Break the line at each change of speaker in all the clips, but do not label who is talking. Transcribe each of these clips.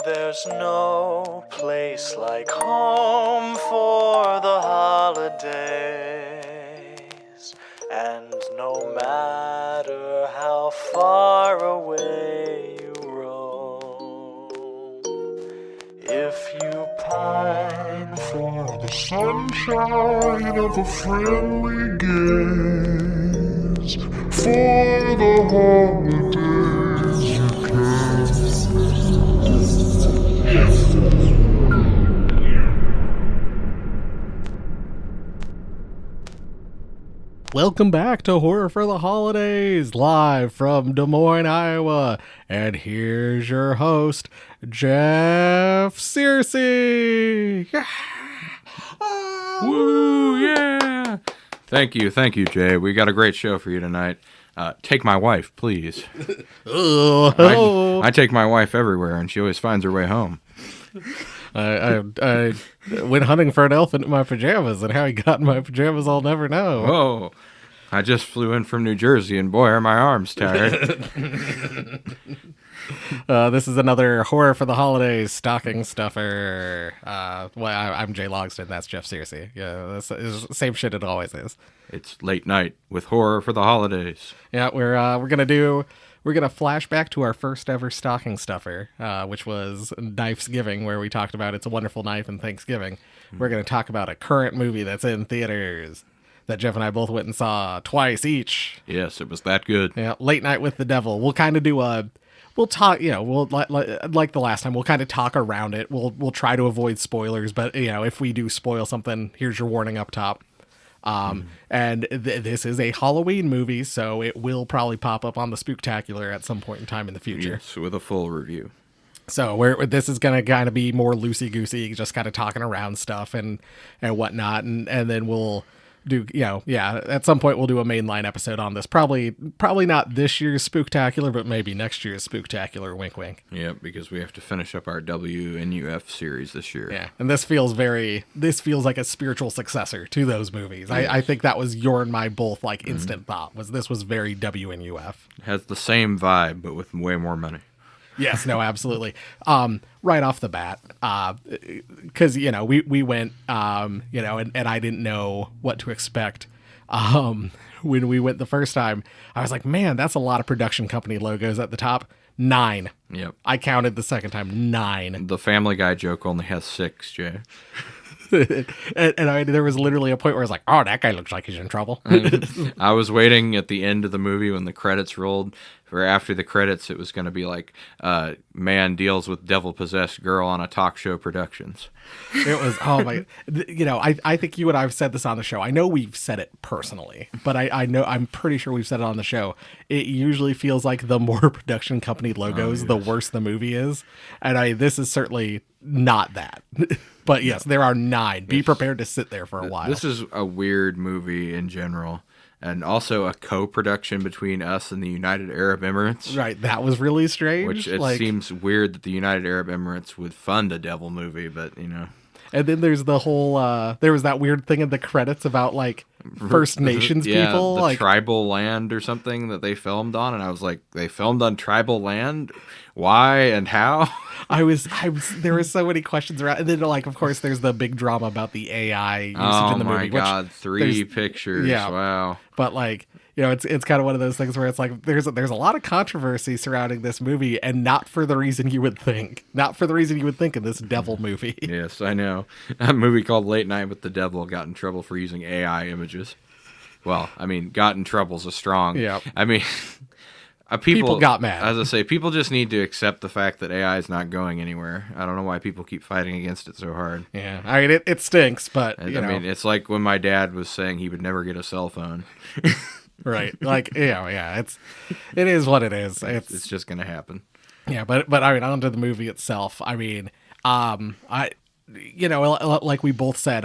there's no place like home for the holidays. And no matter how far away you roam, if you pine for the sunshine of a friendly gaze, for the holidays you can.
Welcome back to Horror for the Holidays, live from Des Moines, Iowa. And here's your host, Jeff Searcy.
Woo, yeah. Thank you, Jay. We got a great show for you tonight. Take my wife, please. I take my wife everywhere, and she always finds her way home.
I went hunting for an elephant in my pajamas, and how he got in my pajamas I'll never know.
Whoa. I just flew in from New Jersey, and boy, are my arms tired.
This is another Horror for the Holidays stocking stuffer. I'm Jay Logston. That's Jeff Searcy. Yeah, that's the same shit it always is.
It's late night with Horror for the Holidays.
Yeah, we're gonna flash back to our first ever stocking stuffer, which was Knifesgiving, where we talked about It's a Wonderful Knife and Thanksgiving. We're gonna talk about a current movie that's in theaters that Jeff and I both went and saw twice each.
Yes, it was that good.
Yeah, Late Night with the Devil. We'll kind of do we'll talk, we'll like the last time, we'll kind of talk around it. We'll try to avoid spoilers, but if we do spoil something, here's your warning up top. And this is a Halloween movie, so it will probably pop up on the Spooktacular at some point in time in the future.
Yes, with a full review.
So this is going to kind of be more loosey-goosey, just kind of talking around stuff and whatnot, and then we'll do, at some point we'll do a mainline episode on this. Probably not this year's Spooktacular, but maybe next year's Spooktacular, wink wink.
Yeah, because we have to finish up our WNUF series this year.
Yeah, and this feels like a spiritual successor to those movies. Yes. I think that was your and my both instant thought, this was very WNUF.
It has the same vibe, but with way more money.
Yes, no, absolutely. Right off the bat, because we went, and I didn't know what to expect. When we went the first time, I was like, man, that's a lot of production company logos at the top. 9.
Yep.
I counted the second time. 9.
The Family Guy joke only has 6, Jay.
and there was literally a point where I was like, oh, that guy looks like he's in trouble.
I was waiting at the end of the movie when the credits rolled. For after the credits, it was going to be like, man deals with devil-possessed girl on a talk show productions.
It was, oh my, I think you and I have said this on the show. I know we've said it personally, but I'm pretty sure we've said it on the show. It usually feels like the more production company logos, the worse the movie is. And this is certainly not that. But yes, there are 9. Be prepared to sit there for a while.
This is a weird movie in general. And also a co-production between us and the United Arab Emirates.
Right, that was really strange.
Which it seems weird that the United Arab Emirates would fund a devil movie, but And
then there's the whole, there was that weird thing in the credits about First Nations people.
The tribal land or something that they filmed on. And I was like, they filmed on tribal land? Why and how?
There were so many questions around. And then, of course, there's the big drama about the AI usage in the movie.
Oh, my God. 3 pictures. Yeah. Wow.
But, it's kind of one of those things where it's there's a lot of controversy surrounding this movie, and not for the reason you would think. Not for the reason you would think in this devil movie.
Yes, I know. A movie called Late Night with the Devil got in trouble for using AI images. Well, got in trouble's a strong.
Yeah.
People
got mad.
As I say, people just need to accept the fact that AI is not going anywhere. I don't know why people keep fighting against it so hard.
Yeah, it stinks, but
it's like when my dad was saying he would never get a cell phone.
Right, it is what it is.
It's just gonna happen.
Yeah, but on to the movie itself. Like we both said,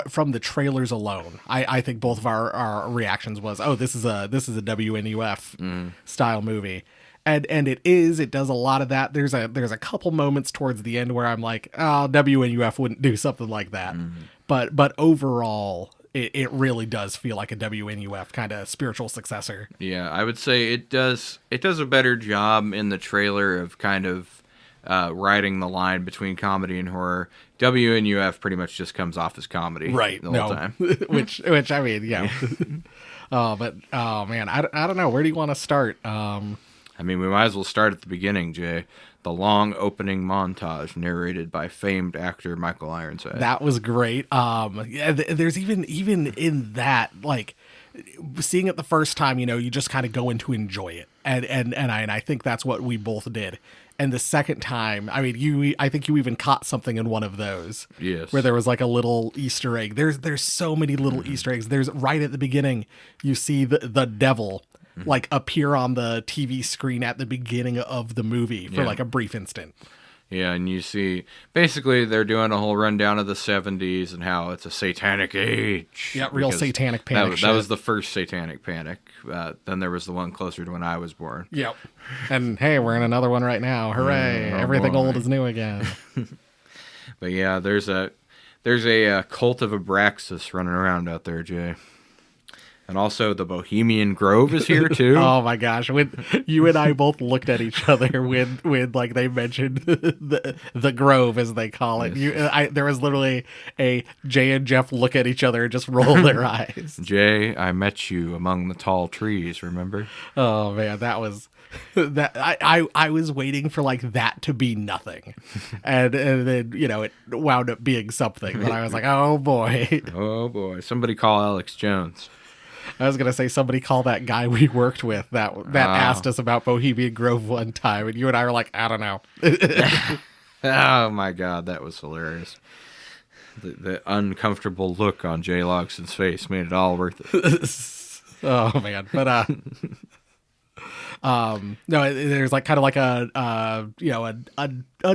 from the trailers alone, I think both of our reactions was, oh, this is a WNUF style movie. And it does a lot of that. There's a couple moments towards the end where I'm like, oh, WNUF wouldn't do something like that. But overall, it really does feel like a WNUF kind of spiritual successor.
Yeah, I would say it does a better job in the trailer of kind of riding the line between comedy and horror. WNUF pretty much just comes off as comedy the whole time.
which I mean, yeah. But oh man, I don't know. Where do you want to start?
I mean, we might as well start at the beginning, Jay. The long opening montage narrated by famed actor Michael Ironside.
That was great. Yeah, there's even in that, like, seeing it the first time, you just kind of go in to enjoy it, and I think that's what we both did. And the second time, I mean, I think you even caught something in one of those.
Yes.
Where there was like a little Easter egg. There's so many little Easter eggs. There's right at the beginning, you see the devil like appear on the TV screen at the beginning of the movie for like a brief instant.
Yeah, and you see, basically, they're doing a whole rundown of the 70s and how it's a satanic age.
Yeah, real satanic panic.
That was the first satanic panic. Then there was the one closer to when I was born.
Yep. And hey, we're in another one right now. Hooray! Everything old is new again.
But yeah, there's a cult of Abraxas running around out there, Jay. And also the Bohemian Grove is here too.
Oh my gosh. When you and I both looked at each other when like they mentioned the Grove, as they call it.
Yes.
There was literally a Jay and Jeff look at each other and just roll their eyes.
Jay, I met you among the tall trees, remember?
Oh man, that was that I was waiting for like that to be nothing. And then, it wound up being something. But I was like, oh boy.
Oh boy. Somebody call Alex Jones.
I was going to say, somebody call that guy we worked with that asked us about Bohemian Grove one time, and you and I were like, I don't know.
Oh my God, that was hilarious. The uncomfortable look on Jay Logson's face made it all worth it.
Oh man. But no, there's like kind of like a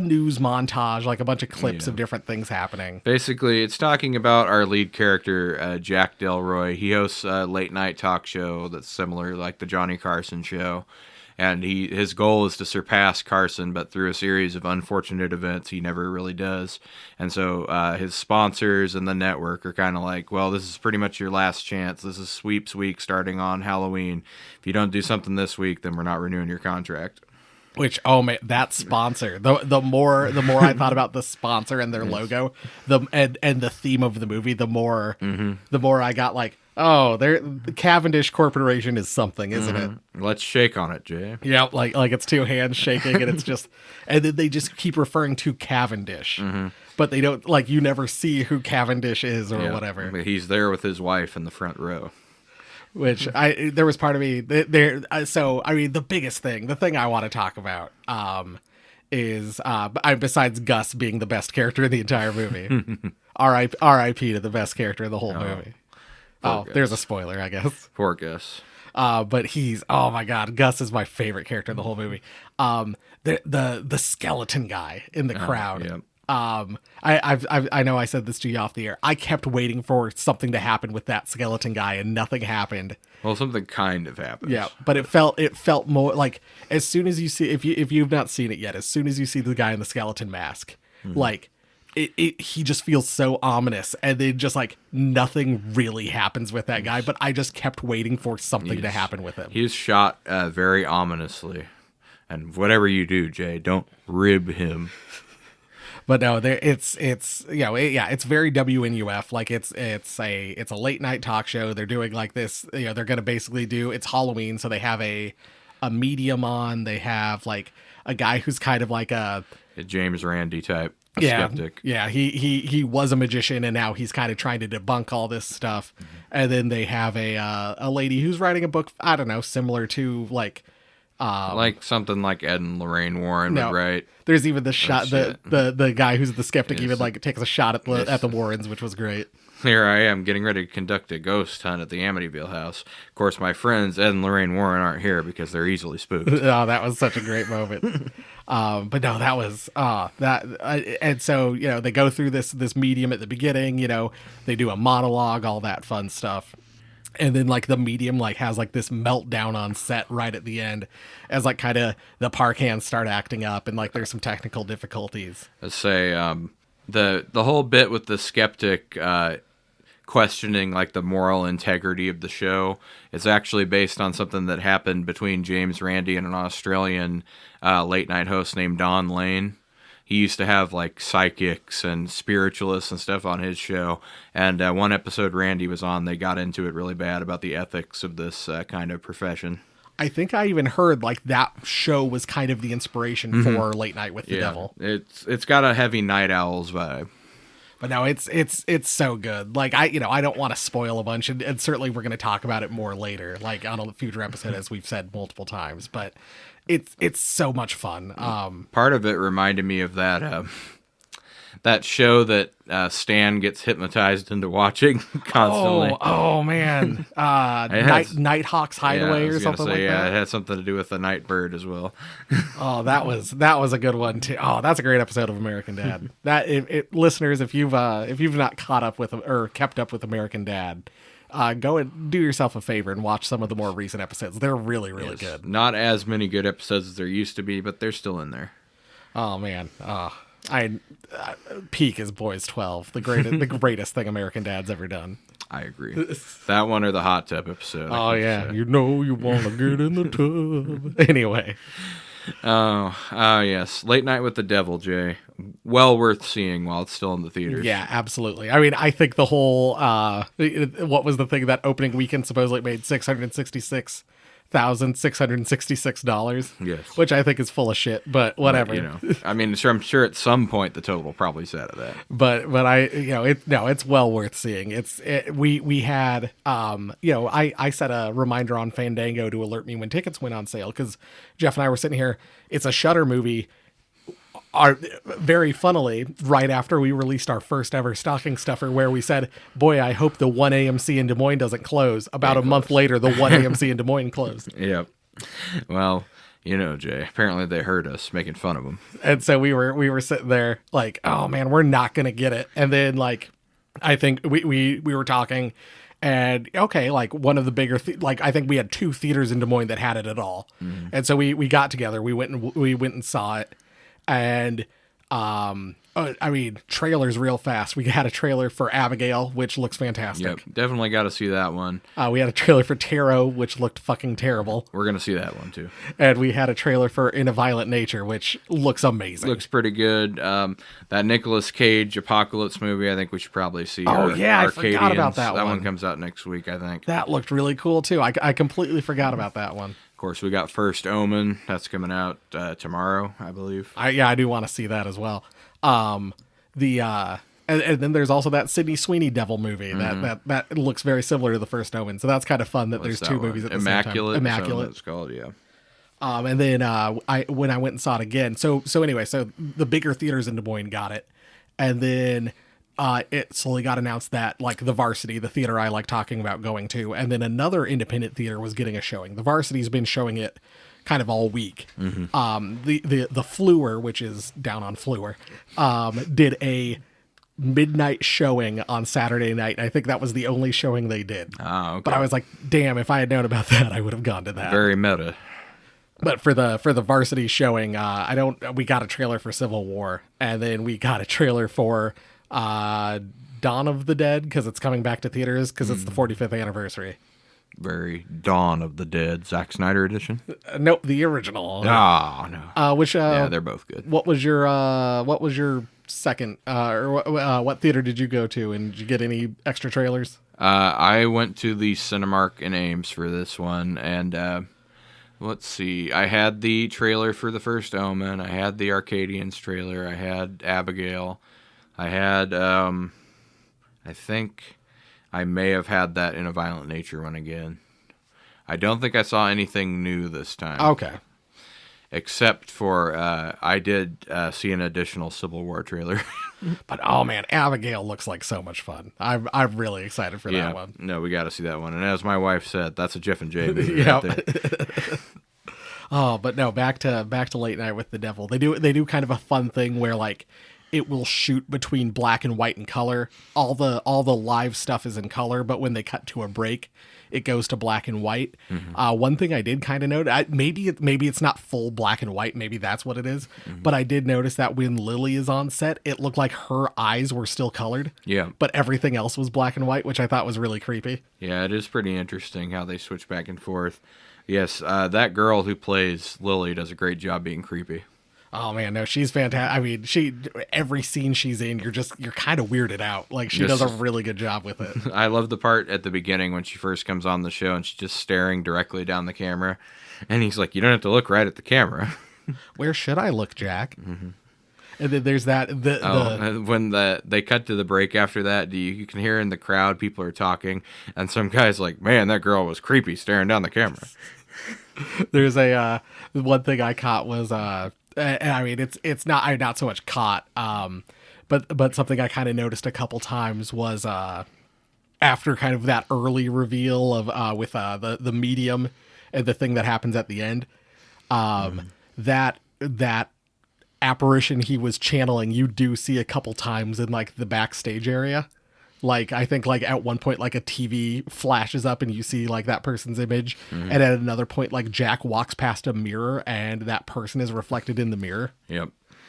news montage, like a bunch of clips of different things happening.
Basically, it's talking about our lead character, Jack Delroy. He hosts a late night talk show that's similar, like the Johnny Carson show. And his goal is to surpass Carson, but through a series of unfortunate events, he never really does. And so his sponsors and the network are kind of like, well, this is pretty much your last chance. This is sweeps week starting on Halloween. If you don't do something this week, then we're not renewing your contract.
Which, oh man, that sponsor. The more I thought about the sponsor and their logo, and the theme of the movie, the more I got like, oh, the Cavendish Corporation is something, isn't it?
Let's shake on it, Jay.
Yeah, like it's two hands shaking, and it's just, and then they just keep referring to Cavendish, but they don't, like, you never see who Cavendish is or whatever.
But he's there with his wife in the front row.
Which there was part of me there. So I mean, the biggest thing, the thing I want to talk about, is besides Gus being the best character in the entire movie, R.I.P. to the best character in the whole movie. Oh,
Gus.
There's a spoiler, I guess.
Poor Gus.
But oh my God, Gus is my favorite character in the whole movie. The skeleton guy in the crowd.
Yeah.
I know I said this to you off the air. I kept waiting for something to happen with that skeleton guy, and nothing happened.
Well, something kind of happens.
Yeah, but it felt more like, as soon as you see, if you've not seen it yet, as soon as you see the guy in the skeleton mask, like he just feels so ominous, and then just like nothing really happens with that guy. But I just kept waiting for something to happen with him.
He's shot very ominously, and whatever you do, Jay, don't rib him.
But no, it's it's very WNUF. Like it's a late night talk show. They're doing like this. They're gonna basically do. It's Halloween, so they have a medium on. They have like a guy who's kind of like a
James Randi type, skeptic.
Yeah, he was a magician, and now he's kind of trying to debunk all this stuff. And then they have a lady who's writing a book. I don't know, similar to like
something like Ed and Lorraine Warren would write.
There's even the shot, the guy who's the skeptic even like takes a shot at the Warrens, which was great.
Here I am getting ready to conduct a ghost hunt at the Amityville house. Of course, my friends Ed and Lorraine Warren aren't here because they're easily spooked.
Oh, that was such a great moment. But no, that was and so they go through this medium at the beginning. They do a monologue, all that fun stuff. And then like the medium like has like this meltdown on set right at the end, as like kind of the park hands start acting up, and like there's some technical difficulties.
Let's say the whole bit with the skeptic questioning like the moral integrity of the show. It's actually based on something that happened between James Randi and an Australian late night host named Don Lane. He used to have like psychics and spiritualists and stuff on his show. And one episode Randy was on, they got into it really bad about the ethics of this kind of profession.
I think I even heard like that show was kind of the inspiration for Late Night with the Devil.
It's got a heavy Night Owls vibe.
But no, it's so good. Like I don't want to spoil a bunch, and certainly we're going to talk about it more later, like on a future episode, as we've said multiple times. But it's so much fun.
Part of it reminded me of that show that Stan gets hypnotized into watching constantly.
Oh man, Nighthawk's Hideaway or something like that.
Yeah, it had something to do with the night bird as well.
Oh, that was a good one too. Oh, that's a great episode of American Dad. Listeners, if you've not caught up with or kept up with American Dad, go and do yourself a favor and watch some of the more recent episodes. They're really good.
Not as many good episodes as there used to be, but they're still in there.
Oh man, peak is Boys 12, the greatest thing American Dad's ever done.
I agree. That one or the hot tub episode.
Oh yeah, you want to get in the tub. Anyway.
Oh, yes. Late Night with the Devil, Jay. Well worth seeing while it's still in the theaters.
Yeah, absolutely. I mean, I think the whole, what was the thing that opening weekend supposedly made $666,666?
Yes.
Which I think is full of shit, but whatever.
I mean, I'm sure at some point the total probably sat at that.
But it's well worth seeing. We had, I set a reminder on Fandango to alert me when tickets went on sale, because Jeff and I were sitting here. It's a Shudder movie. Very funnily, right after we released our first ever stocking stuffer, where we said, boy, I hope the one AMC in Des Moines doesn't close. About a month later, the one AMC in Des Moines closed.
Yep. Well, Jay, apparently they heard us making fun of them.
And so we were sitting there like, oh man, we're not going to get it. And then like, I think we were talking, and okay, like one of the bigger, I think we had 2 theaters in Des Moines that had it at all. Mm-hmm. And so we got together, we went and saw it. And, trailers real fast. We had a trailer for Abigail, which looks fantastic.
Yep, definitely got to see that one.
We had a trailer for Tarot, which looked fucking terrible.
We're going to see that one, too.
And we had a trailer for In a Violent Nature, which looks amazing.
Looks pretty good. That Nicolas Cage Apocalypse movie, I think we should probably see.
Oh, yeah, I forgot about that one.
That one comes out next week, I think.
That looked really cool, too. I completely forgot about that one.
Of course, we got First Omen. That's coming out tomorrow, I believe.
I do want to see that as well. And then there's also that Sydney Sweeney Devil movie that looks very similar to the First Omen. So that's kind of fun that there's 2 movies at the same time. Immaculate.
It's called, yeah.
And then when I went and saw it again. So anyway, so the bigger theaters in Des Moines got it, and then it slowly got announced that like the Varsity, the theater I like talking about going to, and then another independent theater was getting a showing. The Varsity's been showing it kind of all week. Mm-hmm. The Fleur, which is down on Fleur, did a midnight showing on Saturday night. I think that was the only showing they did.
Oh, okay.
But I was like, damn, if I had known about that, I would have gone to that.
Very meta.
But for the Varsity showing, we got a trailer for Civil War, and then we got a trailer for Dawn of the Dead, because it's coming back to theaters because it's the 45th anniversary.
Very Dawn of the Dead, Zack Snyder edition.
Nope, the original.
Oh no.
Yeah,
they're both good.
What was your second? What theater did you go to, and did you get any extra trailers?
I went to the Cinemark in Ames for this one, and let's see. I had the trailer for the First Omen. I had the Arcadians trailer. I had Abigail. I had, I think I may have had that In a Violent Nature one again. I don't think I saw anything new this time.
Okay.
Except for, I did see an additional Civil War trailer.
But, oh man, Abigail looks like so much fun. I'm really excited for that one.
No, we got to see that one. And as my wife said, that's a Jeff and Jay movie
yep.
right there.
Oh, but no, back to Late Night with the Devil. They do kind of a fun thing where like it will shoot between black and white and color. All the live stuff is in color, but when they cut to a break, it goes to black and white. One thing I did kind of note, maybe it's not full black and white, maybe that's what it is, but I did notice that when Lily is on set, it looked like her eyes were still colored.
Yeah.
But everything else was black and white, which I thought was really creepy.
Yeah, it is pretty interesting how they switch back and forth. Yes, that girl who plays Lily does a great job being creepy.
Oh man, no, she's fantastic. I mean, every scene she's in, you're kind of weirded out. Like she does a really good job with it.
I love the part at the beginning when she first comes on the show and she's just staring directly down the camera, and he's like, "You don't have to look right at the camera."
Where should I look, Jack? And then there's that.
When they cut to the break after that, you can hear in the crowd people are talking, and some guy's like, "Man, that girl was creepy staring down the camera."
There's a one thing I caught was and I mean it's not so much caught but something I kind of noticed a couple times was after kind of that early reveal of with the medium and the thing that happens at the end, that apparition he was channeling, you do see a couple times in like the backstage area. Like, I think, like, at one point, like, a TV flashes up and you see, like, that person's image. And at another point, like, Jack walks past a mirror and that person is reflected in the mirror.
Yep.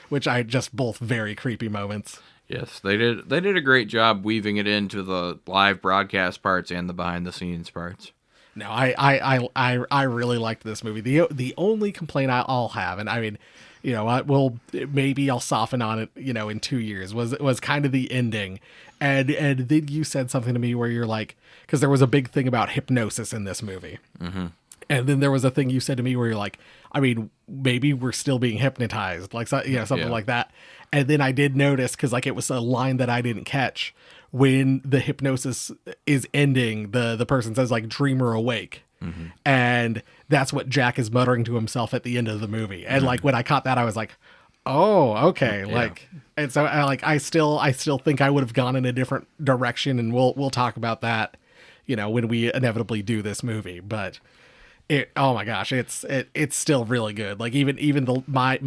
Which I just both very creepy moments.
Yes, they did a great job weaving it into the live broadcast parts and the behind-the-scenes parts.
No, I really liked this movie. The only complaint I'll have, and I mean, you know, maybe I'll soften on it, you know, in 2 years, was kind of the ending. And then you said something to me where you're like, because there was a big thing about hypnosis in this movie. And then there was a thing you said to me where you're like, I mean, maybe we're still being hypnotized, like, you know, something like that. And then I did notice, because like it was a line that I didn't catch, when the hypnosis is ending, the person says like dream or awake. And that's what Jack is muttering to himself at the end of the movie. And like when I caught that, I was like, oh, okay. Like, and so I still think I would have gone in a different direction, and we'll talk about that, you know, when we inevitably do this movie. But oh my gosh, it's still really good. Like even my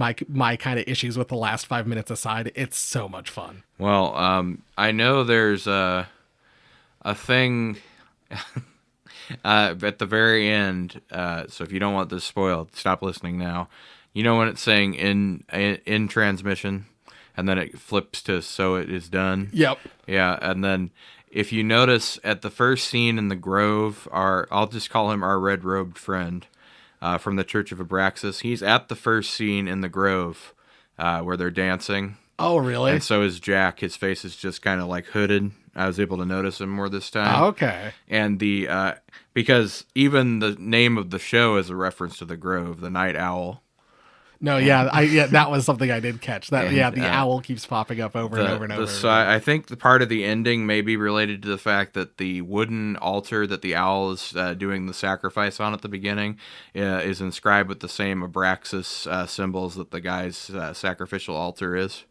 kind of issues with the last 5 minutes aside, it's so much fun.
Well, I know there's a thing at the very end. So if you don't want this spoiled, stop listening now. You know when it's saying in transmission, and then it flips to so it is done?
Yep.
Yeah, and then if you notice at the first scene in the Grove, I'll just call him our red-robed friend from the Church of Abraxas. He's at the first scene in the Grove where they're dancing.
Oh, really?
And so is Jack. His face is just kind of like hooded. I was able to notice him more this time.
Okay.
And because even the name of the show is a reference to the Grove, the Night Owl.
No, that was something I did catch. That the owl keeps popping up over and over and over.
I think the part of the ending may be related to the fact that the wooden altar that the owl is doing the sacrifice on at the beginning is inscribed with the same Abraxas symbols that the guy's sacrificial altar is.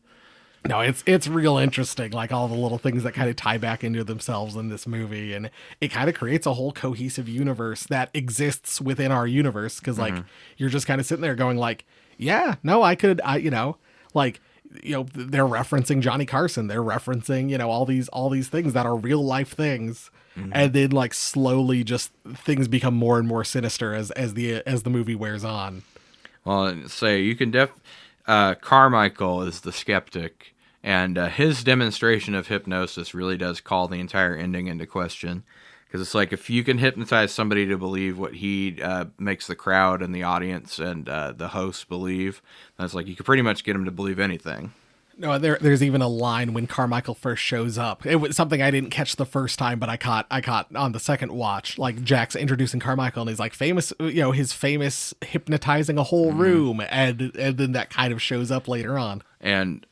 No, it's real interesting, like all the little things that kind of tie back into themselves in this movie, and it kind of creates a whole cohesive universe that exists within our universe, because like you're just kind of sitting there going like, yeah, no, you know, like, you know, they're referencing Johnny Carson, they're referencing, you know, all these things that are real life things, and then like slowly just things become more and more sinister as the movie wears on.
Well, say you can Carmichael is the skeptic, and his demonstration of hypnosis really does call the entire ending into question. Because it's like, if you can hypnotize somebody to believe what he makes the crowd and the audience and the hosts believe, then it's like you could pretty much get him to believe anything.
No, there's even a line when Carmichael first shows up. It was something I didn't catch the first time, but I caught on the second watch. Like Jack's introducing Carmichael, and he's like his famous hypnotizing a whole room, and then that kind of shows up later on.
And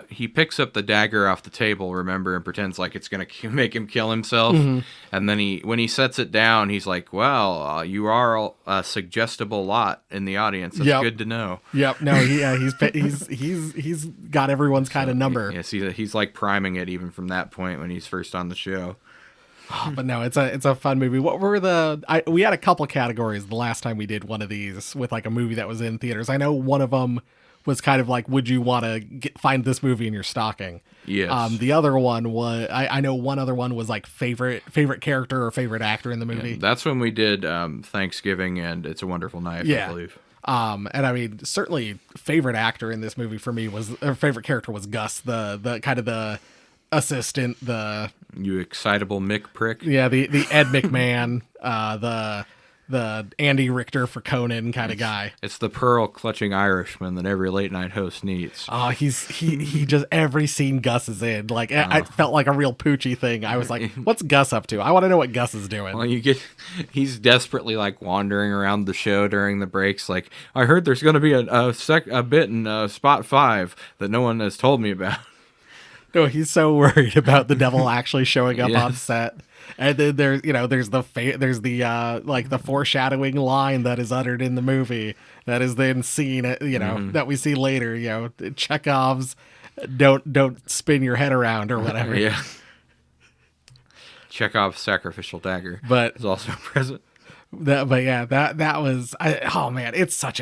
he picks up the dagger off the table, remember, and pretends like it's going to make him kill himself. And then when he sets it down, he's like, well, you are a suggestible lot in the audience. That's good to know.
Yep. No, he's got everyone's kind of number.
Yes, he's like priming it even from that point when he's first on the show.
But no, it's a fun movie. What were we had a couple categories the last time we did one of these with like a movie that was in theaters. I know one of them was kind of like, would you want to find this movie in your stocking?
Yes.
The other one was, I know one other one was like favorite character or favorite actor in the movie.
That's when we did Thanksgiving and It's a Wonderful Knife, I believe.
And I mean, certainly favorite actor in this movie for me or favorite character was Gus, the kind of the assistant,
You excitable Mick prick.
the Ed McMahon, the Andy Richter for Conan kind of guy.
It's the pearl clutching Irishman that every late night host needs.
He just every scene Gus is in, like I felt like a real Poochie thing. I was like, what's Gus up to? I want to know what Gus is doing.
Well, he's desperately like wandering around the show during the breaks. Like, I heard there's going to be a bit in spot 5 that no one has told me about.
No, he's so worried about the devil actually showing up on
Yes.
set. And then there's the like the foreshadowing line that is uttered in the movie that is then seen, that we see later, Chekhov's don't spin your head around or whatever.
Yeah. Chekhov's sacrificial dagger
But
is also present.
that was oh man, it's such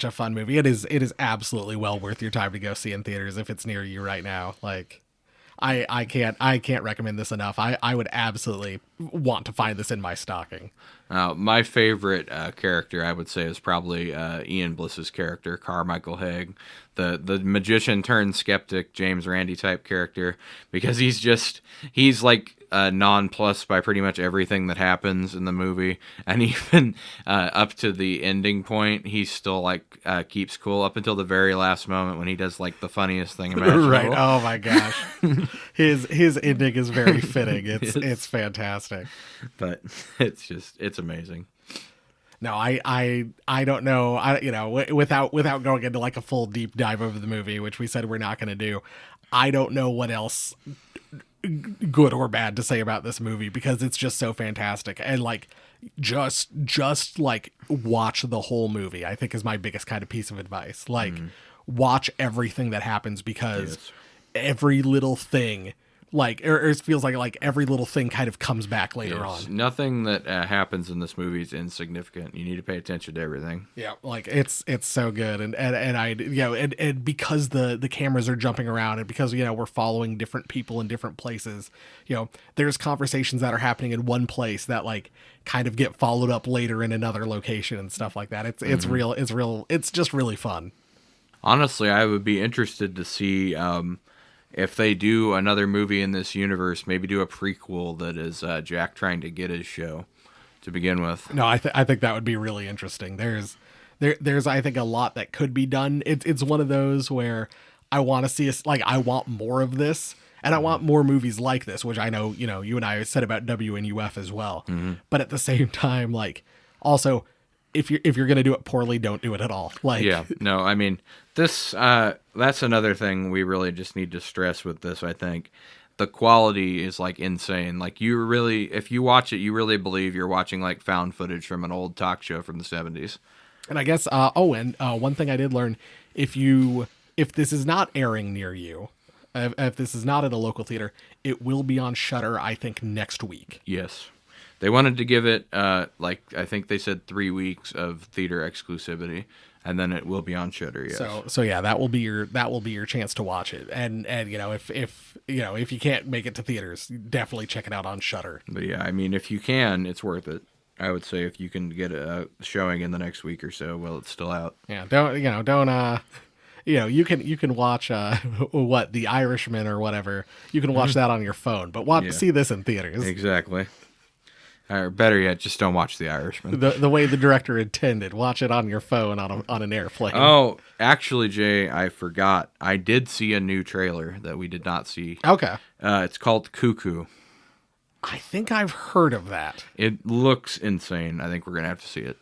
a fun movie. It is absolutely well worth your time to go see in theaters if it's near you right now. Like I can't recommend this enough. I would absolutely want to find this in my stocking.
My favorite character, I would say, is probably Ian Bliss's character, Carmichael Haig, the magician turned skeptic James Randi type character, because he's like nonplussed by pretty much everything that happens in the movie, and even up to the ending point, he still like keeps cool up until the very last moment when he does like the funniest thing imaginable.
Right. Oh my gosh. His ending is very fitting. It's fantastic.
But it's amazing.
No, I don't know. Without going into like a full deep dive over the movie, which we said we're not going to do, I don't know what else good or bad to say about this movie, because it's just so fantastic. And like just like watch the whole movie, I think, is my biggest kind of piece of advice. Like watch everything that happens, because every little thing, like, or it feels like every little thing kind of comes back later on.
Nothing that happens in this movie is insignificant. You need to pay attention to everything.
Yeah, like it's so good, and I and because the cameras are jumping around, and because we're following different people in different places, there's conversations that are happening in one place that like kind of get followed up later in another location and stuff like that. It's just really fun.
Honestly, I would be interested to see if they do another movie in this universe, maybe do a prequel that is Jack trying to get his show to begin with.
No, I think that would be really interesting. There's I think a lot that could be done. It's one of those where I want to see I want more of this, and I want more movies like this, which I know you and I said about WNUF as well. But at the same time, like, also, if you're gonna do it poorly, don't do it at all. Like,
yeah, no, I mean, this that's another thing we really just need to stress with this. I think the quality is like insane. Like, if you watch it, you really believe you're watching like found footage from an old talk show from the 70s.
And I guess one thing I did learn, if this is not airing near you, if this is not at a local theater, it will be on Shudder, I think, next week.
Yes. They wanted to give it, I think they said 3 weeks of theater exclusivity, and then it will be on Shudder. Yes.
So yeah, that will be your chance to watch it. And if you can't make it to theaters, definitely check it out on Shudder.
But yeah, I mean, if you can, it's worth it. I would say if you can get a showing in the next week or so, well, it's still out.
Yeah. You can watch The Irishman or whatever. You can watch that on your phone, but see this in theaters.
Exactly. Or better yet, just don't watch The Irishman.
The way the director intended. Watch it on your phone on an airplane.
Oh, actually, Jay, I forgot. I did see a new trailer that we did not see.
Okay.
It's called Cuckoo.
I think I've heard of that.
It looks insane. I think we're gonna have to see it.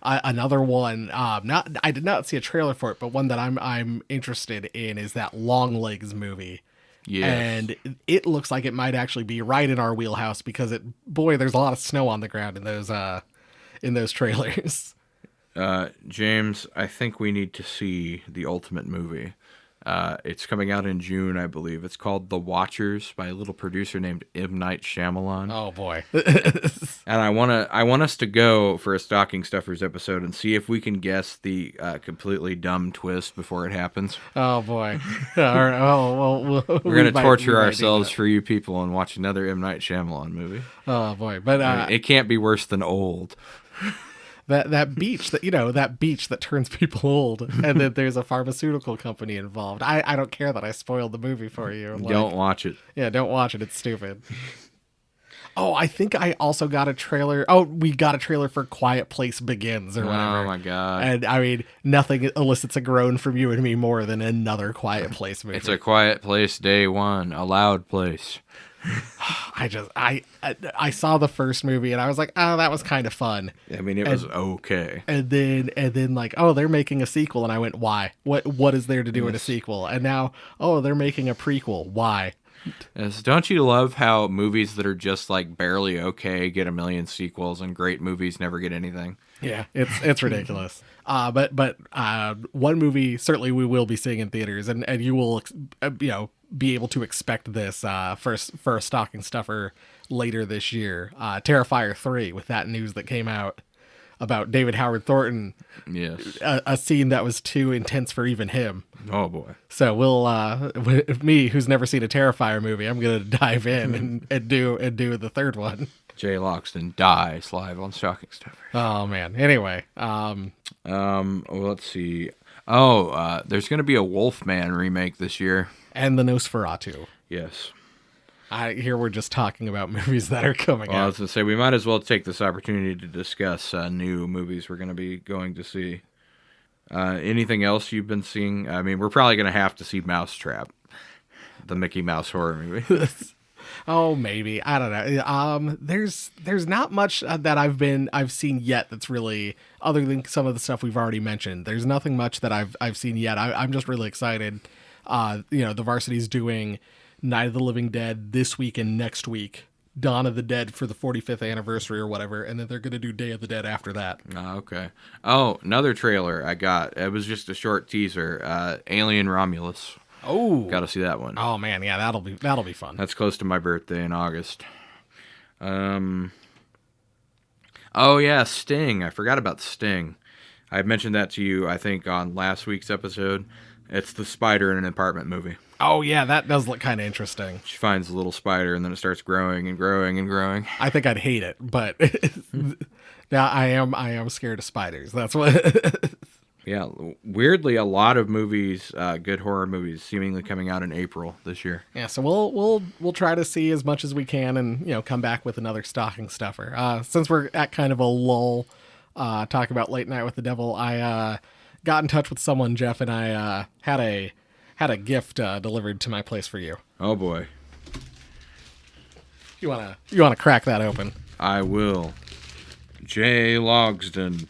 Another one. I did not see a trailer for it, but one that I'm interested in is that Longlegs movie.
Yeah,
and it looks like it might actually be right in our wheelhouse, because there's a lot of snow on the ground in those trailers.
James, I think we need to see the ultimate movie. It's coming out in June, I believe. It's called The Watchers by a little producer named M. Night Shyamalan.
Oh boy.
And I want us to go for a Stocking Stuffers episode and see if we can guess the completely dumb twist before it happens.
Oh boy. All right. Oh, well,
We're going to torture ourselves for you people and watch another M. Night Shyamalan movie.
Oh boy. But
I mean, it can't be worse than Old.
that beach that turns people old, and then there's a pharmaceutical company involved. I don't care that I spoiled the movie for you. Like,
Don't watch it.
Yeah, don't watch it. It's stupid. Oh, I think I also got a trailer. Oh, we got a trailer for Quiet Place Begins or whatever.
Oh my god.
And I mean, nothing elicits a groan from you and me more than another Quiet Place movie.
It's a quiet place day one, a loud place.
I saw the first movie and I was like, oh, that was kind of fun.
I mean, it was okay.
And then like, oh, they're making a sequel, and I went, why? What is there to do in a sequel? And now, oh, they're making a prequel. Why?
Yes, don't you love how movies that are just like barely okay get a million sequels, and great movies never get anything?
Yeah, it's ridiculous. But one movie certainly we will be seeing in theaters, and you will be able to expect this for a stocking stuffer later this year. Terrifier 3, with that news that came out about David Howard Thornton.
Yes.
A scene that was too intense for even him.
Oh boy.
So we'll me, who's never seen a Terrifier movie, I'm gonna dive in and do the third one.
Jay Loxton dies live on Stocking Stuffers.
Oh man. Anyway,
well, let's see. There's going to be a Wolfman remake this year.
and the Nosferatu.
Yes.
Here we're just talking about movies that are coming
Well, I
out.
was going to say, we might as well take this opportunity to discuss new movies we're going to be going to see. Anything else you've been seeing? I mean, we're probably going to have to see Mousetrap, the Mickey Mouse horror movie.
Oh, maybe. I don't know. There's not much that I've seen yet that's really, other than some of the stuff we've already mentioned. There's nothing much that I've seen yet. I'm just really excited. The Varsity's doing Night of the Living Dead this week and next week. Dawn of the Dead for the 45th anniversary or whatever, and then they're going to do Day of the Dead after that.
Oh, okay. Oh, another trailer I got. It was just a short teaser. Alien Romulus.
Oh,
Got to see that one.
oh man, yeah, that'll be fun.
That's close to my birthday in August. Oh yeah, Sting. I forgot about Sting. I mentioned that to you, I think, on last week's episode. It's the spider in an apartment movie.
Oh yeah, that does look kind of interesting.
She finds a little spider, and then it starts growing and growing and growing.
I think I'd hate it, but now I am scared of spiders. That's what.
Yeah, weirdly, a lot of movies, good horror movies, seemingly coming out in April this year.
Yeah, so we'll try to see as much as we can, and come back with another stocking stuffer. Since we're at kind of a lull, talk about Late Night with the Devil. I got in touch with someone, Jeff, and I had a gift delivered to my place for you.
Oh boy,
You wanna crack that open?
I will. Jay Logsden.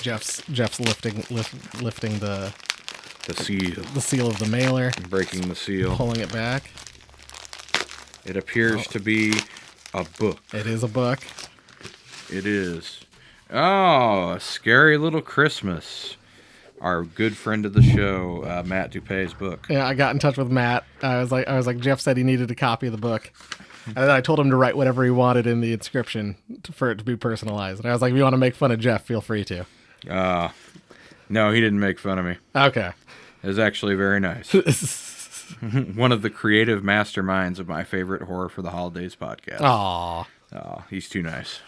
Jeff's lifting the
seal.
Of the mailer,
Breaking the seal.
pulling it back.
It appears to be a book.
It is a book.
It is. Oh, A Scary Little Christmas. Our good friend of the show, Matt Dupé's book.
Yeah, I got in touch with Matt. I was like, Jeff said he needed a copy of the book. And then I told him to write whatever he wanted in the inscription for it to be personalized. And I was like, if you want to make fun of Jeff, feel free to.
No, he didn't make fun of me.
Okay.
It was actually very nice. One of the creative masterminds of my favorite Horror for the Holidays podcast.
Aw.
Oh, he's too nice.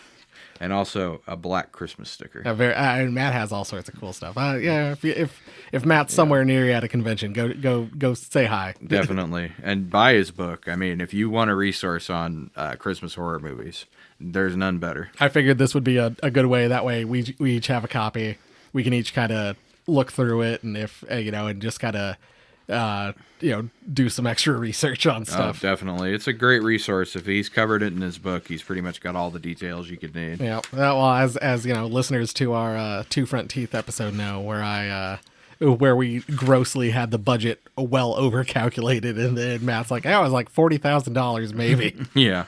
And also a black Christmas sticker.
Matt has all sorts of cool stuff. Yeah, if Matt's somewhere near you at a convention, go say hi.
Definitely. And buy his book. I mean, if you want a resource on Christmas horror movies, there's none better.
I figured this would be a good way. That way we each have a copy. We can each kind of look through it, and if and just kind of do some extra research on stuff.
Oh, definitely. It's a great resource. If he's covered it in his book, he's pretty much got all the details you could need.
Yeah. Well, as listeners to our Two Front Teeth episode know, where we grossly had the budget well over calculated, and then Matt's like, it was like $40,000 maybe.
Yeah.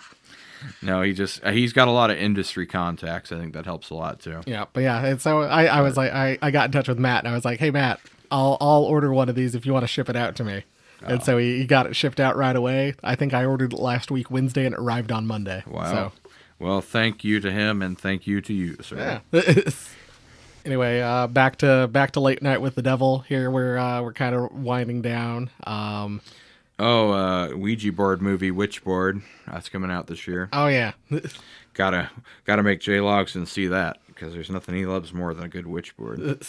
No, he's got a lot of industry contacts. I think that helps a lot too.
Yeah, but yeah, and so I was like, I got in touch with Matt, and I was like, hey Matt, I'll order one of these if you want to ship it out to me. And so he got it shipped out right away. I think I ordered it last week Wednesday, and it arrived on Monday.
Wow.
So.
Well, thank you to him, and thank you to you, sir.
Yeah. Anyway, back to Late Night with the Devil. Here we're kind of winding down.
Ouija board movie Witchboard. That's coming out this year.
Oh yeah.
Gotta make Jay Logsdon see that, because there's nothing he loves more than a good witchboard.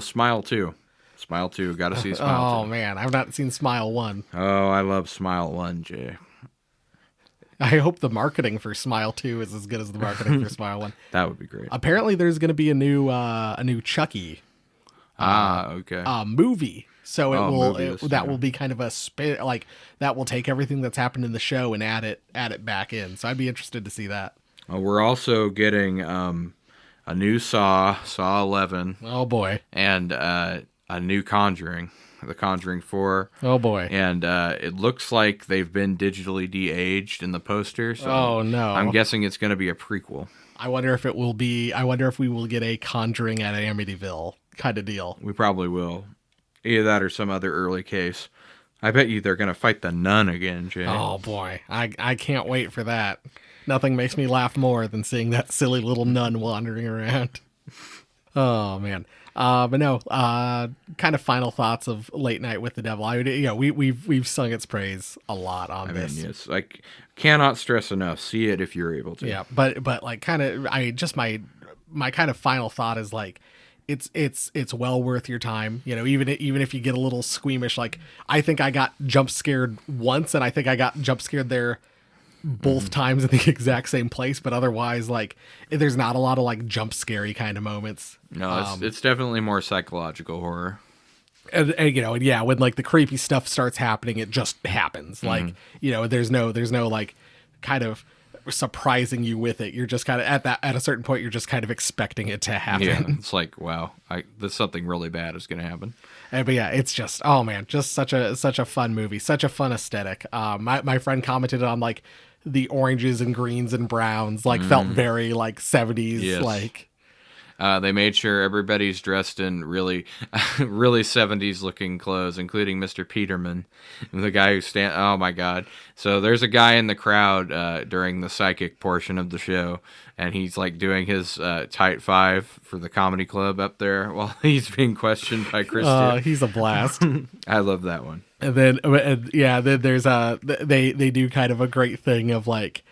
Smile 2. Smile 2. Gotta see Smile 2.
Oh man, I've not seen Smile 1.
Oh, I love Smile 1, Jay.
I hope the marketing for Smile 2 is as good as the marketing for Smile 1.
That would be great.
Apparently there's going to be a new Chucky
okay.
movie. So that will be kind of a spin, like that will take everything that's happened in the show and add it back in. So I'd be interested to see that.
We're also getting a new Saw 11.
Oh boy.
And a new Conjuring, The Conjuring 4.
Oh boy.
And it looks like they've been digitally de-aged in the poster. So
oh no.
I'm guessing it's going to be a prequel.
I wonder if we will get a Conjuring at Amityville kind of deal.
We probably will. Either that or some other early case. I bet you they're going to fight the nun again, Jay.
Oh boy. I can't wait for that. Nothing makes me laugh more than seeing that silly little nun wandering around. Oh man. But no, kind of final thoughts of Late Night with the Devil. We've sung its praise a lot on this.
I mean, yes, I cannot stress enough. See it if you're able to.
Yeah, but like kind of, my kind of final thought is like, it's well worth your time. Even if you get a little squeamish, like I think I got jump scared once, and I think I got jump scared there both times in the exact same place, but otherwise, like, there's not a lot of like jump scary kind of moments.
No, it's definitely more psychological horror.
And when like the creepy stuff starts happening, it just happens. Like, there's no like kind of surprising you with it. You're just kind of at a certain point, you're just kind of expecting it to happen.
Yeah, it's like, wow, there's something really bad is going to happen.
But yeah, it's just, oh man, just such a fun movie, such a fun aesthetic. My friend commented on like the oranges and greens and browns, like felt very like 70s.
Yes.
Like
they made sure everybody's dressed in really, really 70s looking clothes, including Mr. Peterman, the guy who oh my God. So there's a guy in the crowd during the psychic portion of the show, and he's like doing his tight five for the comedy club up there while he's being questioned by Christian.
He's a blast.
I love that one.
And then there's they do kind of a great thing of like,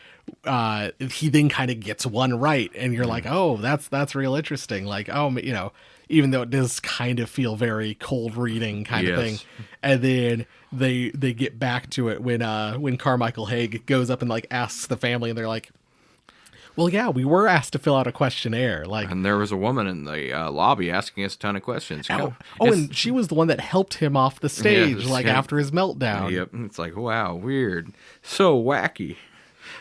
he then kind of gets one right, and you're like, oh, that's real interesting. Like, oh, even though it does kind of feel very cold reading kind of thing. And then they get back to it when Carmichael Haig goes up and like asks the family, and they're like, well, yeah, we were asked to fill out a questionnaire. Like,
and there was a woman in the lobby asking us a ton of questions.
And she was the one that helped him off the stage, after his meltdown.
Yep. It's like, wow, weird. So wacky.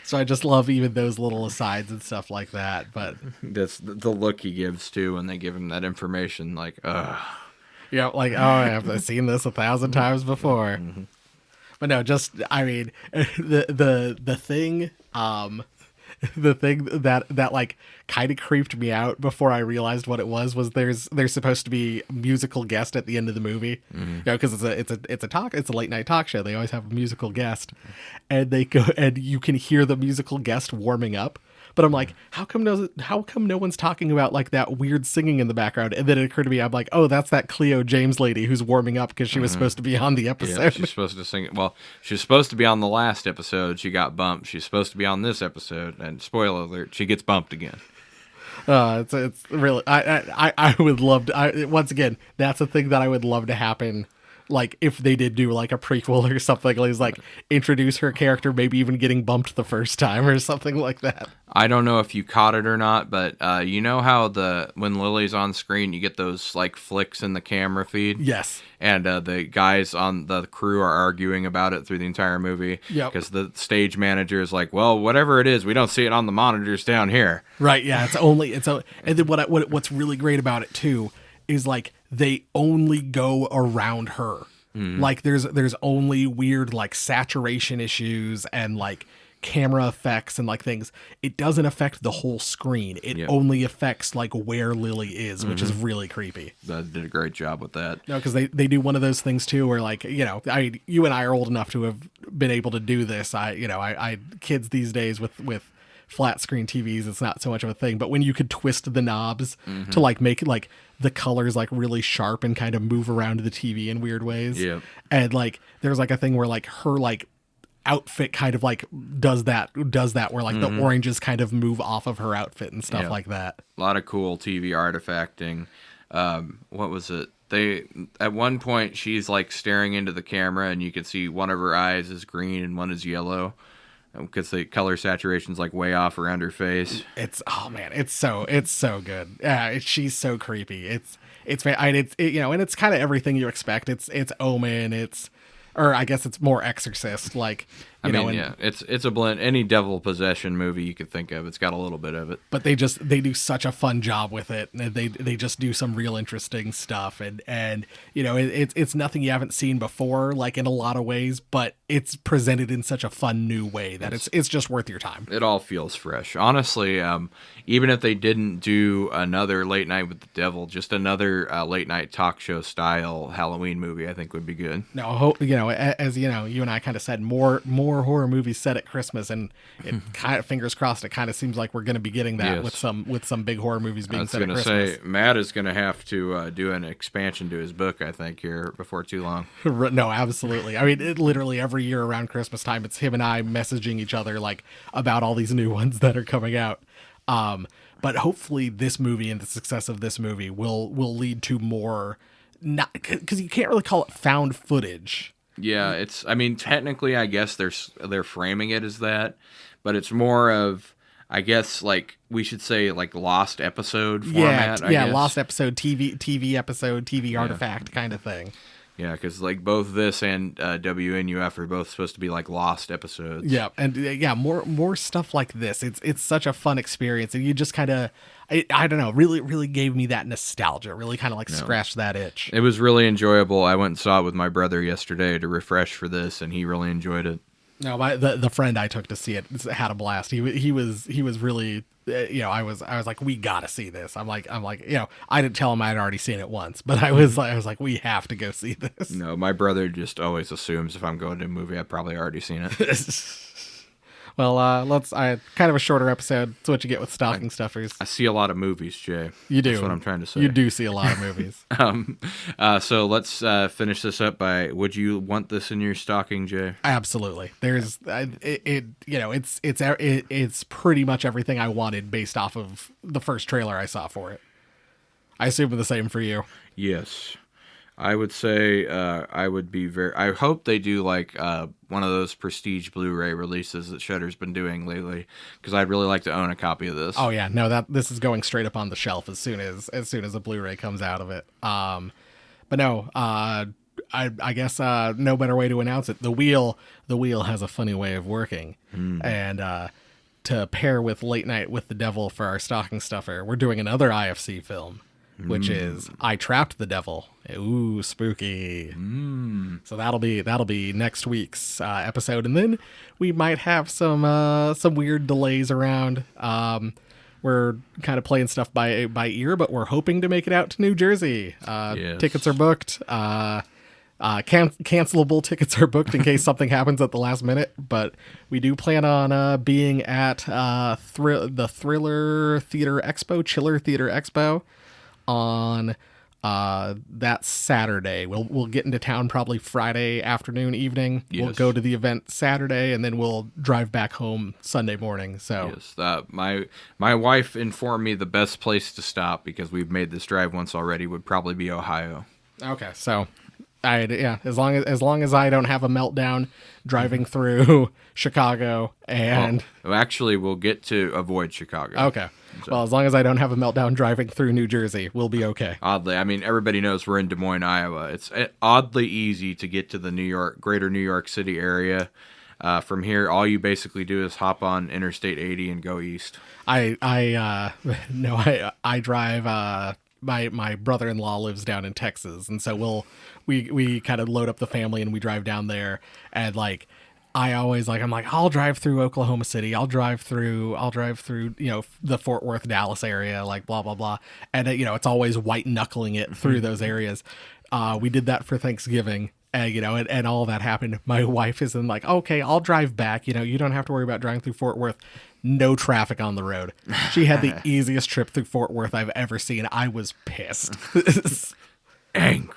So I just love even those little asides and stuff like that. But
that's the look he gives too when they give him that information. Like,
yeah, like, oh, I've seen this 1,000 times before. Mm-hmm. But no, just, I mean, the thing, the thing that like kind of creeped me out before I realized what it was there's supposed to be a musical guest at the end of the movie, because it's a late night talk show. They always have a musical guest, and they go and you can hear the musical guest warming up. But I'm like, how come no one's talking about like that weird singing in the background? And then it occurred to me, I'm like, oh, that's that Cleo James lady who's warming up because she was supposed to be on the episode.
Yeah, she's supposed to sing. Well, she was supposed to be on the last episode. She got bumped. She's supposed to be on this episode. And spoiler alert, she gets bumped again.
It's really, I would love to, once again, that's a thing that I would love to happen. Like if they did do like a prequel or something, like introduce her character, maybe even getting bumped the first time or something like that.
I don't know if you caught it or not, but you know how when Lily's on screen, you get those like flicks in the camera feed?
Yes.
And the guys on the crew are arguing about it through the entire movie.
Yep.
Because the stage manager is like, well, whatever it is, we don't see it on the monitors down here.
Right. Yeah. And then what's really great about it too is like they only go around her. Like there's only weird like saturation issues and like camera effects and like things, it doesn't affect the whole screen. It only affects like where Lily is, which is really creepy.
That did a great job with that.
No, because they do one of those things too, where like, you know, you and I are old enough to have been able to do this. I kids these days with flat screen TVs, it's not so much of a thing. But when you could twist the knobs to like make like the colors like really sharp and kind of move around the TV in weird ways.
Yeah.
And like there's like a thing where like her like outfit kind of like does that where like the oranges kind of move off of her outfit and stuff like that.
A lot of cool TV artifacting. What was it? They at one point she's like staring into the camera and you can see one of her eyes is green and one is yellow because the color saturation's like way off around her face.
It's so good. Yeah, she's so creepy. It's you know, and it's kind of everything you expect. It's Omen. Or I guess it's more Exorcist, like,
it's a blend. Any devil possession movie you could think of, it's got a little bit of it.
But they do such a fun job with it, and they just do some real interesting stuff, and you know, it's nothing you haven't seen before, like in a lot of ways, but it's presented in such a fun new way that it's just worth your time.
It all feels fresh, honestly. Even if they didn't do another Late Night with the Devil, just another late night talk show style Halloween movie, I think would be good.
No, you know, as you know, you and I kind of said, more horror movies set at Christmas, and it kind of, fingers crossed, it kind of seems like we're going to be getting that with some big horror movies being set at Christmas. I was going to
say, Matt is going to have to do an expansion to his book, I think, here before too long.
No, absolutely. I mean, it literally every year around Christmas time, it's him and I messaging each other like about all these new ones that are coming out. But hopefully this movie and the success of this movie will lead to more, not because you can't really call it found footage.
Yeah, I mean, technically, I guess they're framing it as that, but it's more of, I guess, like we should say, like lost episode format. I guess.
Lost episode, TV episode, TV artifact kind of thing.
Yeah, because like both this and WNUF are both supposed to be like lost episodes.
Yeah, and more stuff like this. It's such a fun experience, and you just kind of, I don't know, really gave me that nostalgia. Really kind of like scratched that itch.
It was really enjoyable. I went and saw it with my brother yesterday to refresh for this, and he really enjoyed it.
No, the friend I took to see it had a blast. He was really, you know, I was like, we gotta see this. I'm like, you know, I didn't tell him I'd already seen it once, but I was like, we have to go see this.
No, my brother just always assumes if I'm going to a movie, I've probably already seen it.
Well, kind of a shorter episode. That's what you get with stocking stuffers.
I see a lot of movies, Jay.
You do.
That's what I'm trying to say.
You do see a lot of movies.
So let's finish this up by, would you want this in your stocking, Jay?
Absolutely. There's you know, it's pretty much everything I wanted based off of the first trailer I saw for it. I assume the same for you.
Yes. I would say I would be I hope they do like one of those prestige Blu-ray releases that Shudder's been doing lately, because I'd really like to own a copy of this.
Oh yeah, no, this is going straight up on the shelf as soon as a Blu-ray comes out of it. But no, I guess no better way to announce it. The wheel has a funny way of working, and to pair with Late Night with the Devil for our stocking stuffer, we're doing another IFC film, which is I Trapped the Devil. Ooh, spooky. So that'll be next week's episode, and then we might have some weird delays around. We're kind of playing stuff by ear, but we're hoping to make it out to New Jersey.
Yes.
Tickets are booked. Cancelable tickets are booked in case something happens at the last minute, but we do plan on being at the Thriller Theater Expo, Chiller Theater Expo, on that Saturday. We'll get into town probably Friday afternoon, evening.
Yes.
We'll go to the event Saturday, and then we'll drive back home Sunday morning. So
yes, my wife informed me the best place to stop, because we've made this drive once already, would probably be Ohio.
Okay, so as long as I don't have a meltdown driving through Chicago and
actually we'll get to avoid Chicago.
Okay. So, well, as long as I don't have a meltdown driving through New Jersey, we'll be okay.
Oddly, I mean, everybody knows we're in Des Moines, Iowa. It's oddly easy to get to the greater New York City area. From here, all you basically do is hop on Interstate 80 and go east.
I drive. My brother-in-law lives down in Texas, and so we kind of load up the family and we drive down there, and like I always I'm like, I'll drive through Oklahoma City. I'll drive through, the Fort Worth, Dallas area, like blah, blah, blah. And, it's always white knuckling it through those areas. We did that for Thanksgiving, and all that happened. My wife is in like, okay, I'll drive back. You don't have to worry about driving through Fort Worth. No traffic on the road. She had the easiest trip through Fort Worth I've ever seen. I was pissed.
Angry.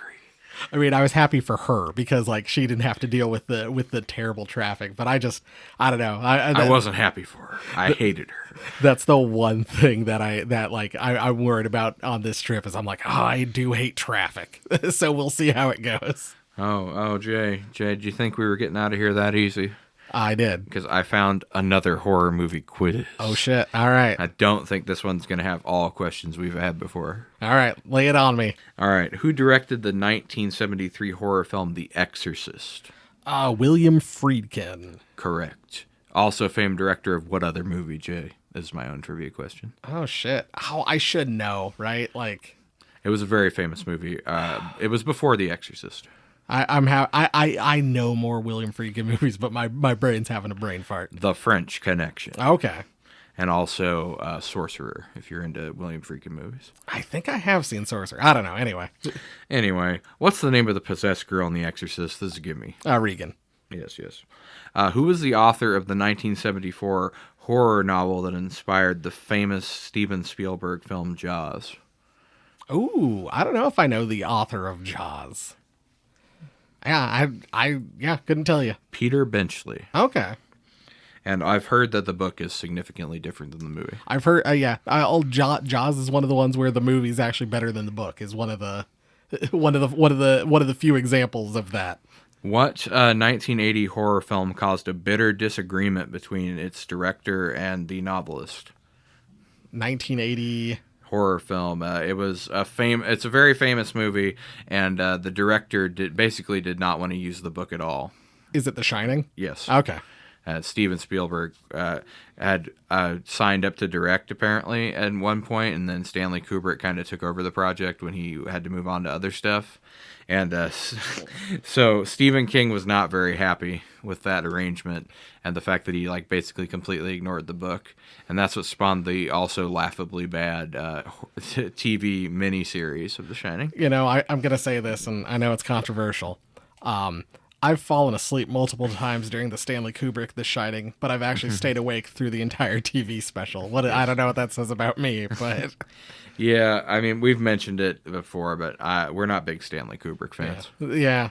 I mean, I was happy for her because like she didn't have to deal with the terrible traffic, but I don't know.
I wasn't happy for her. I hated her.
That's the one thing that I'm worried about on this trip is I'm like, oh, I do hate traffic. So we'll see how it goes.
Oh, Jay, do you think we were getting out of here that easy?
I did.
Because I found another horror movie quiz.
Oh, shit. All right.
I don't think this one's going to have all questions we've had before.
All right. Lay it on me.
All right. Who directed the 1973 horror film The Exorcist?
William Friedkin.
Correct. Also famed director of what other movie, Jay? This is my own trivia question.
Oh, shit. Oh, I should know, right? Like...
It was a very famous movie. It was before The Exorcist.
I know more William Friedkin movies, but my brain's having a brain fart.
The French Connection.
Okay.
And also Sorcerer, if you're into William Friedkin movies.
I think I have seen Sorcerer. I don't know.
Anyway, what's the name of the possessed girl in The Exorcist? This is a gimme.
Regan.
Yes. Who was the author of the 1974 horror novel that inspired the famous Steven Spielberg film Jaws?
Ooh, I don't know if I know the author of Jaws. Yeah, I couldn't tell you.
Peter Benchley.
Okay.
And I've heard that the book is significantly different than the movie.
I've heard, Jaws is one of the ones where the movie's actually better than the book. Is one of the few examples of that.
What 1980 horror film caused a bitter disagreement between its director and the novelist?
1980
horror film. It was it's a very famous movie, and the director did not want to use the book at all.
Is it The Shining?
Yes.
Okay.
Steven Spielberg had signed up to direct apparently at one point, and then Stanley Kubrick kind of took over the project when he had to move on to other stuff. And so Stephen King was not very happy with that arrangement and the fact that he basically completely ignored the book. And that's what spawned the also laughably bad TV miniseries of The Shining.
I'm going to say this, and I know it's controversial. I've fallen asleep multiple times during the Stanley Kubrick The Shining, but I've actually stayed awake through the entire TV special. I don't know what that says about me, but...
Yeah, I mean, we've mentioned it before, but we're not big Stanley Kubrick fans.
Yeah.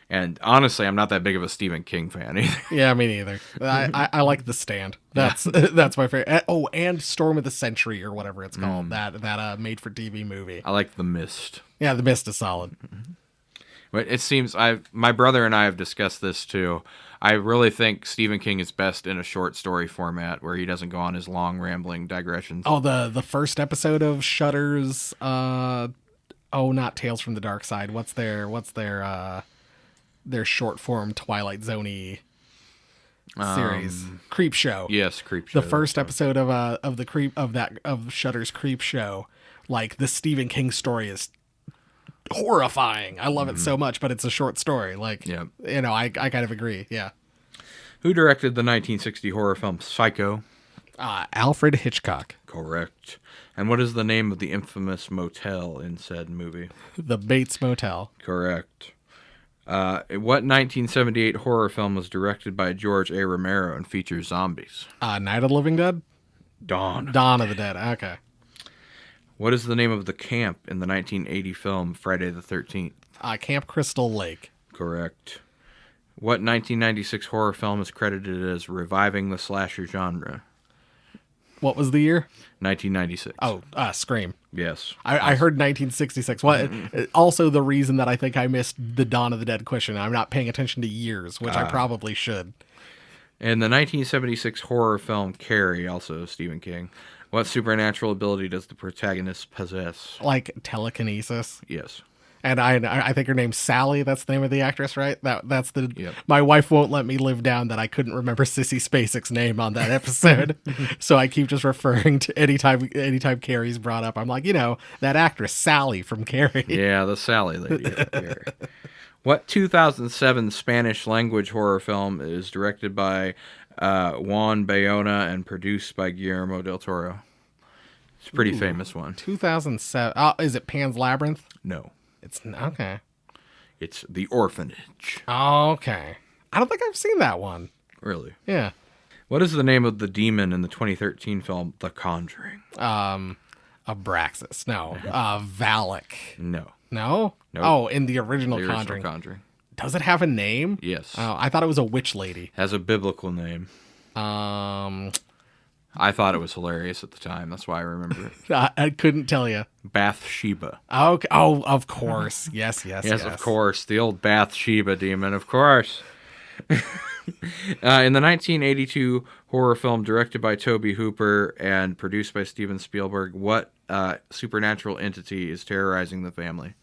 And honestly, I'm not that big of a Stephen King fan either.
Yeah, me neither. I like The Stand. That's my favorite. Oh, and Storm of the Century, or whatever it's called. That made-for-TV movie.
I like The Mist.
Yeah, The Mist is solid.
Mm-hmm. But it seems my brother and I have discussed this too. I really think Stephen King is best in a short story format where he doesn't go on his long rambling digressions.
Oh, the first episode of Shudder's not Tales from the Dark Side. What's their short form Twilight Zone-y series? Creep Show.
Yes, Creep Show.
The first episode of Shudder's Creep Show, the Stephen King story is horrifying. I love it so much, but it's a short story. I kind of agree. Yeah.
Who directed the 1960 horror film Psycho?
Alfred Hitchcock.
Correct. And what is the name of the infamous motel in said movie?
The Bates Motel.
Correct. What 1978 horror film was directed by George A. Romero and features zombies?
Night of the Living Dead?
Dawn
of the Dead. Okay.
What is the name of the camp in the 1980 film Friday the 13th?
Camp Crystal Lake.
Correct. What 1996 horror film is credited as reviving the slasher genre?
What was the year?
1996.
Oh, Scream.
Yes.
I heard 1966. Also, the reason that I think I missed the Dawn of the Dead question, I'm not paying attention to years, which I probably should.
In the 1976 horror film Carrie, also Stephen King, what supernatural ability does the protagonist possess?
Telekinesis.
Yes.
And I think her name's Sally. That's the name of the actress, right? That's the.
Yep.
My wife won't let me live down that I couldn't remember Sissy Spacek's name on that episode, so I keep just referring to anytime Carrie's brought up. I'm like, that actress Sally from Carrie.
Yeah, the Sally lady. Carrie. What 2007 Spanish language horror film is directed by Juan Bayona and produced by Guillermo del Toro? It's a pretty famous one.
2007. Is it Pan's Labyrinth?
No.
It's okay.
It's The Orphanage.
Okay. I don't think I've seen that one.
Really?
Yeah.
What is the name of the demon in the 2013 film The Conjuring?
Abraxas. No. Valak.
No.
No?
Nope.
Oh, in the original
The original
Conjuring.
Conjuring.
Does it have a name?
Yes.
Oh, I thought it was a witch lady.
Has a biblical name. I thought it was hilarious at the time. That's why I remember it.
I couldn't tell you.
Bathsheba.
Okay. Oh, of course. Yes.
Yes, of course. The old Bathsheba demon, of course. In the 1982 horror film directed by Tobe Hooper and produced by Steven Spielberg, what supernatural entity is terrorizing the family?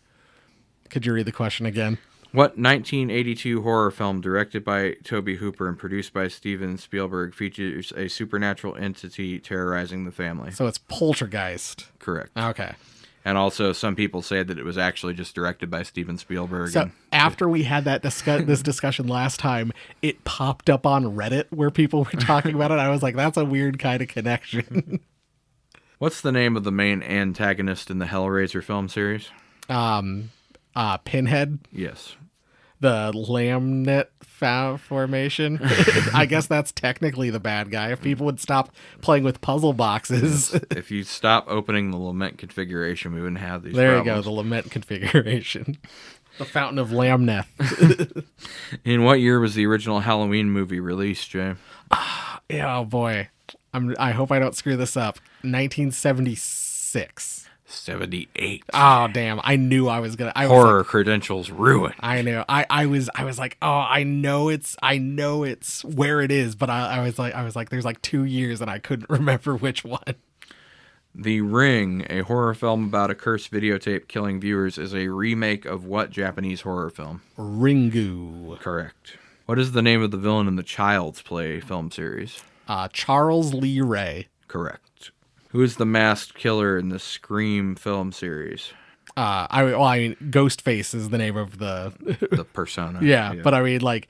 Could you read the question again?
What 1982 horror film directed by Tobe Hooper and produced by Steven Spielberg features a supernatural entity terrorizing the family?
So it's Poltergeist.
Correct.
Okay.
And also, some people say that it was actually just directed by Steven Spielberg.
So after we had that this discussion last time, it popped up on Reddit where people were talking about it. I was like, that's a weird kind of connection.
What's the name of the main antagonist in the Hellraiser film series?
Pinhead.
Yes.
The Lamnet formation. I guess that's technically the bad guy. If people would stop playing with puzzle boxes.
If you stop opening the lament configuration, we wouldn't have these
There
problems.
you go, the lament configuration. The Fountain of Lamneth.
In what year was the original Halloween movie released, Jay?
Oh boy. I hope I don't screw this up. 1976.
78.
Oh damn! I knew I was gonna.
Horror credentials ruined.
I knew. I was like, oh, I know it's where it is, but I was like, there's like 2 years and I couldn't remember which one.
The Ring, a horror film about a cursed videotape killing viewers, is a remake of what Japanese horror film?
Ringu.
Correct. What is the name of the villain in the Child's Play film series?
Charles Lee Ray.
Correct. Who is the masked killer in the Scream film series?
I mean, Ghostface is the name of
the persona.
Yeah, but I mean, like,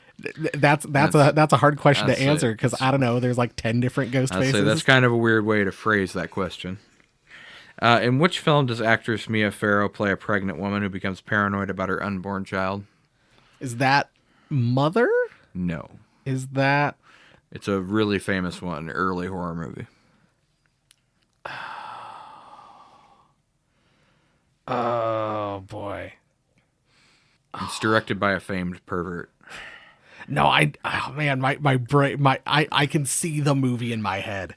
that's a hard question to answer because I don't know. There's like 10 different Ghostfaces.
I'd say that's kind of a weird way to phrase that question. In which film does actress Mia Farrow play a pregnant woman who becomes paranoid about her unborn child?
Is that Mother?
No.
Is that?
It's a really famous one, early horror movie.
Oh boy.
It's directed by a famed pervert.
No, oh man, my brain, I can see the movie in my head.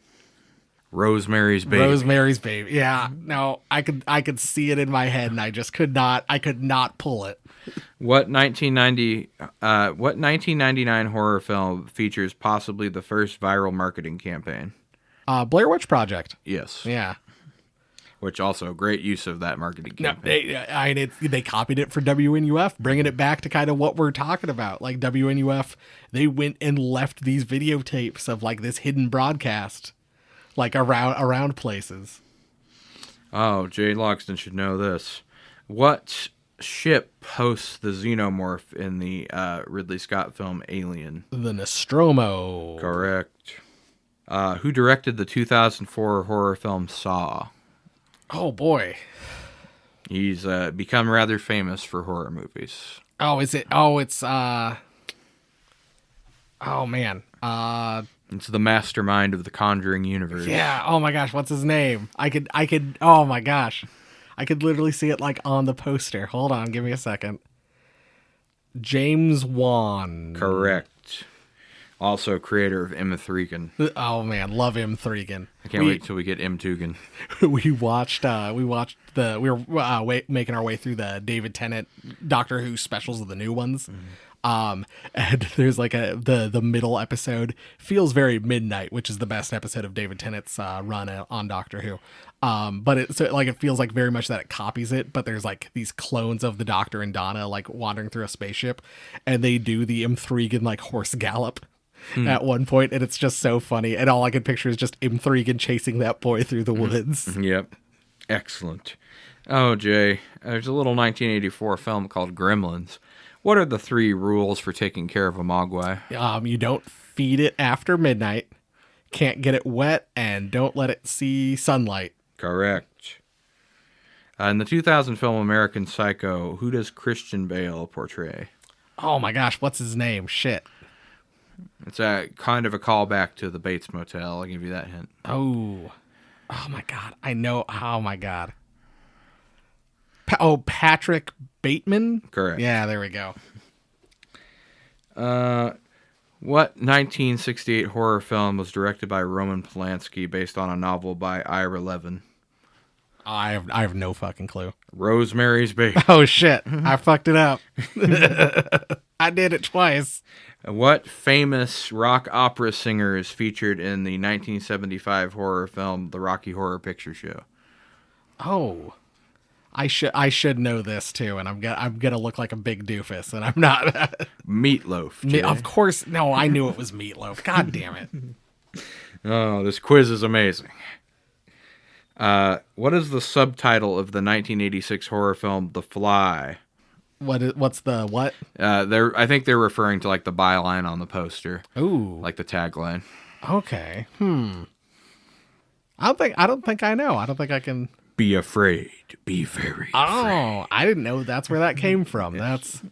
Rosemary's Baby.
Rosemary's Baby. Yeah, no, I could see it in my head, and I could not pull it.
What 1999 horror film features possibly the first viral marketing campaign?
Blair Witch Project.
Yes.
Yeah.
Which also great use of that marketing campaign.
No, they copied it for WNUF, bringing it back to kind of what we're talking about. Like WNUF, they went and left these videotapes of like this hidden broadcast, like around places.
Oh, Jay Loxton should know this. What ship hosts the xenomorph in the Ridley Scott film Alien?
The Nostromo.
Correct. Who directed the 2004 horror film Saw?
Oh boy.
He's become rather famous for horror movies.
Oh, is it? Oh, it's oh man.
It's the mastermind of the Conjuring universe.
Yeah. Oh my gosh, what's his name? I could oh my gosh. I could literally see it like on the poster. Hold on, give me a second. James Wan.
Correct. Also creator of M. Threegan.
Oh man, love M. Threegan.
I can't wait till we get M. Toogan.
we were making our way through the David Tennant Doctor Who specials of the new ones. And there's like the middle episode feels very midnight, which is the best episode of David Tennant's run on Doctor Who. But it feels like very much that it copies it, but there's like these clones of the Doctor and Donna like wandering through a spaceship, and they do the M. Threegan like horse gallop at one point, and it's just so funny. And all I can picture is just M. Threegan chasing that boy through the woods.
Yep. Excellent. Oh, Jay, there's a little 1984 film called Gremlins. What are the 3 rules for taking care of a mogwai?
You don't feed it after midnight, can't get it wet, and don't let it see sunlight.
Correct. In the 2000 film American Psycho, who does Christian Bale portray?
Oh my gosh, what's his name? Shit.
It's a kind of a callback to the Bates Motel. I'll give you that hint.
Oh my god, I know. Oh my god. Patrick Bateman?
Correct.
Yeah, there we go.
What 1968 horror film was directed by Roman Polanski based on a novel by Ira Levin?
I have no fucking clue.
Rosemary's Baby.
Oh shit, I fucked it up. I did it twice.
What famous rock opera singer is featured in the 1975 horror film The Rocky Horror Picture Show?
Oh, I should know this too, and I'm gonna look like a big doofus, and I'm not.
Meatloaf. Jay.
Of course, no, I knew it was Meatloaf. God damn it!
Oh, this quiz is amazing. What is the subtitle of the 1986 horror film The Fly?
What's the what?
I think they're referring to like the byline on the poster.
Ooh,
Like the tagline.
okay. I don't think I know. I don't think I can.
Be afraid. Be very afraid.
Oh, I didn't know that's where that came from. That's.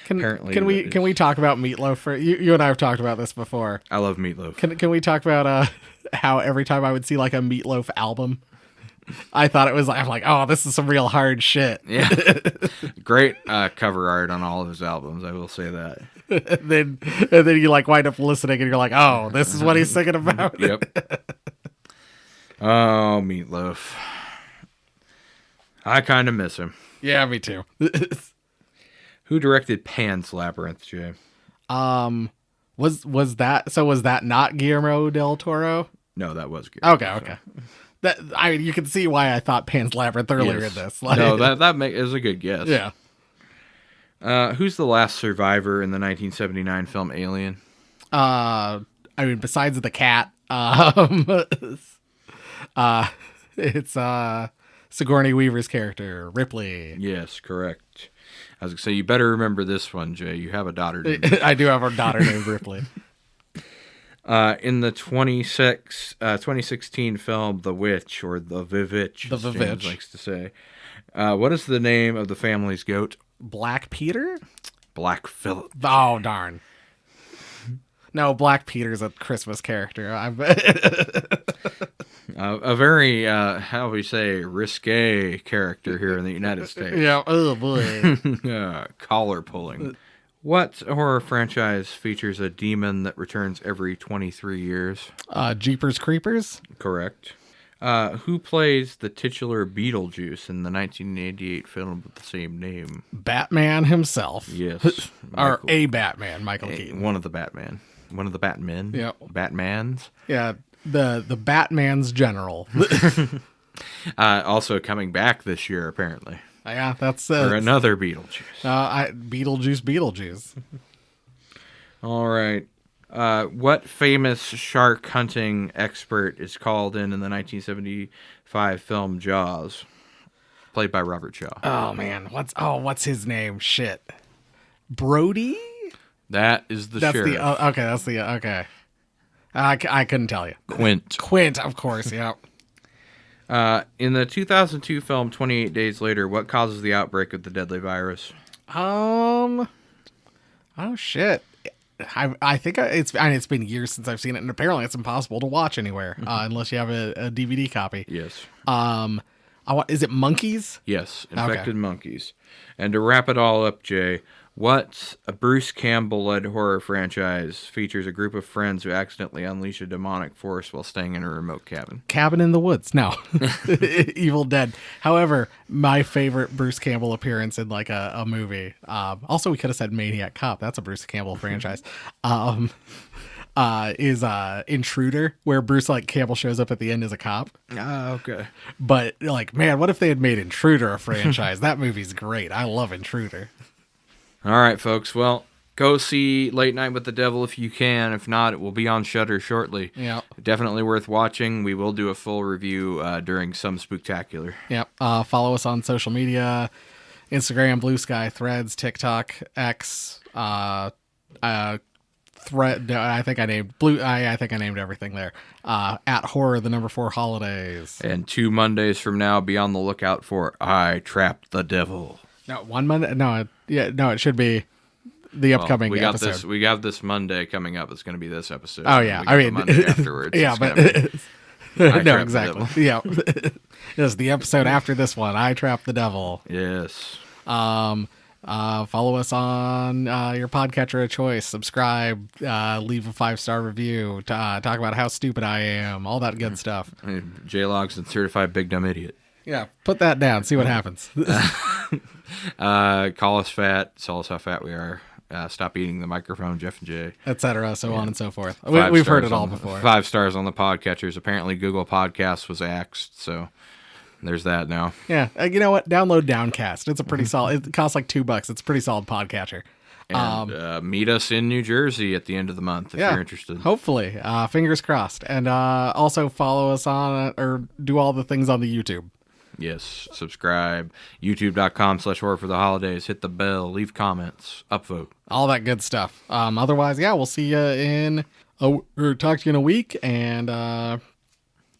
Apparently
Can we talk about Meatloaf for you and I have talked about this before.
I love Meatloaf.
Can we talk about how every time I would see like a Meatloaf album, I thought it was I'm like, oh, this is some real hard shit.
Yeah. Great cover art on all of his albums, I will say that.
and then you like wind up listening and you're like, oh, this is what he's singing about.
Yep. Oh, Meatloaf. I kind of miss him.
Yeah, me too.
Who directed Pan's Labyrinth, Jay?
Was that not Guillermo del Toro?
No, that was good.
Okay. You can see why I thought Pan's Labyrinth earlier in this. Like,
no, that is a good guess.
Yeah.
Who's the last survivor in the 1979 film Alien?
I mean, besides the cat, it's Sigourney Weaver's character, Ripley.
Yes, correct. I was going to say, you better remember this one, Jay. You have a daughter named
I do have a daughter named Ripley.
In the 2016 film The Witch, or The Vivitch,
The
as James
Vivitch.
likes to say, what is the name of the family's goat?
Black Peter?
Black Phillip.
Oh, darn. No, Black Peter's a Christmas character.
A very, how we say, risque character here in the United States.
Yeah, oh boy.
Collar pulling. What horror franchise features a demon that returns every 23 years?
Jeepers Creepers?
Correct. Who plays the titular Beetlejuice in the 1988 film with the same name?
Batman himself.
Yes.
Or a Batman, Michael Keaton.
One of the Batman. One of the Batmen.
Yeah.
Batmans.
Yeah, the Batman's general.
Also coming back this year, apparently.
Yeah, that's
For another Beetlejuice.
Beetlejuice.
All right. What famous shark hunting expert is called in the 1975 film Jaws? Played by Robert Shaw.
Oh man, what's his name? Shit, Brody.
That is the
That's
sheriff.
okay. I couldn't tell you.
Quint,
of course. Yeah.
In the 2002 film 28 Days Later, what causes the outbreak of the deadly virus?
Oh shit. I think it's been years since I've seen it, and apparently it's impossible to watch anywhere unless you have a DVD copy.
Yes.
Is it monkeys?
Yes, infected monkeys. And to wrap it all up, Jay, what a Bruce Campbell-led horror franchise features a group of friends who accidentally unleash a demonic force while staying in a remote cabin?
Cabin in the Woods. No. Evil Dead. However, my favorite Bruce Campbell appearance in like a movie. Also, we could have said Maniac Cop. That's a Bruce Campbell franchise. Is Intruder, where Bruce Campbell shows up at the end as a cop.
Okay.
But man, what if they had made Intruder a franchise? That movie's great. I love Intruder.
All right, folks. Well, Go see Late Night with the Devil if you can. If not, it will be on Shudder shortly.
Yeah.
Definitely worth watching. We will do a full review during some Spooktacular.
Yep. Follow us on social media: Instagram, Blue Sky, Threads, TikTok, X, Thread. No, I think I named Blue. I think I named everything there. At horror, the number 4 holidays.
And 2 Mondays from now, be on the lookout for I Trapped the Devil.
No, 1 Monday. No, it should be the upcoming
we got
episode.
We got this Monday coming up. It's going to be this episode.
Oh yeah,
I mean, Monday afterwards.
Yeah, but no, exactly. Yeah, yes, the episode after this one. I Trapped the Devil.
Yes.
Follow us on your podcatcher of choice. Subscribe. Leave a 5-star review. Talk about how stupid I am. All that good stuff.
J-Log's and certified big dumb idiot.
Yeah, put that down. See what happens.
Call us fat. Tell us how fat we are. Stop eating the microphone, Jeff and Jay,
etc. So on and so forth. We've heard it all before.
5 stars on the podcatchers. Apparently, Google Podcasts was axed, so there's that now.
Yeah, you know what? Download Downcast. It's a pretty solid. It costs like $2. It's a pretty solid podcatcher.
And meet us in New Jersey at the end of the month if you're interested.
Hopefully, fingers crossed. And also follow us on or do all the things on the YouTube.
Yes, subscribe. YouTube.com/horror for the holidays. Hit the bell. Leave comments. Upvote.
All that good stuff. Otherwise, yeah, we'll see you or talk to you in a week. And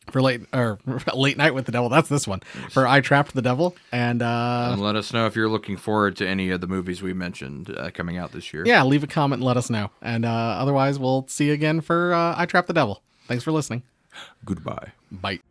for late night with the devil, that's this one. For I Trapped the Devil. And
let us know if you're looking forward to any of the movies we mentioned coming out this year.
Yeah, leave a comment and let us know. And otherwise, we'll see you again for I Trapped the Devil. Thanks for listening.
Goodbye.
Bye.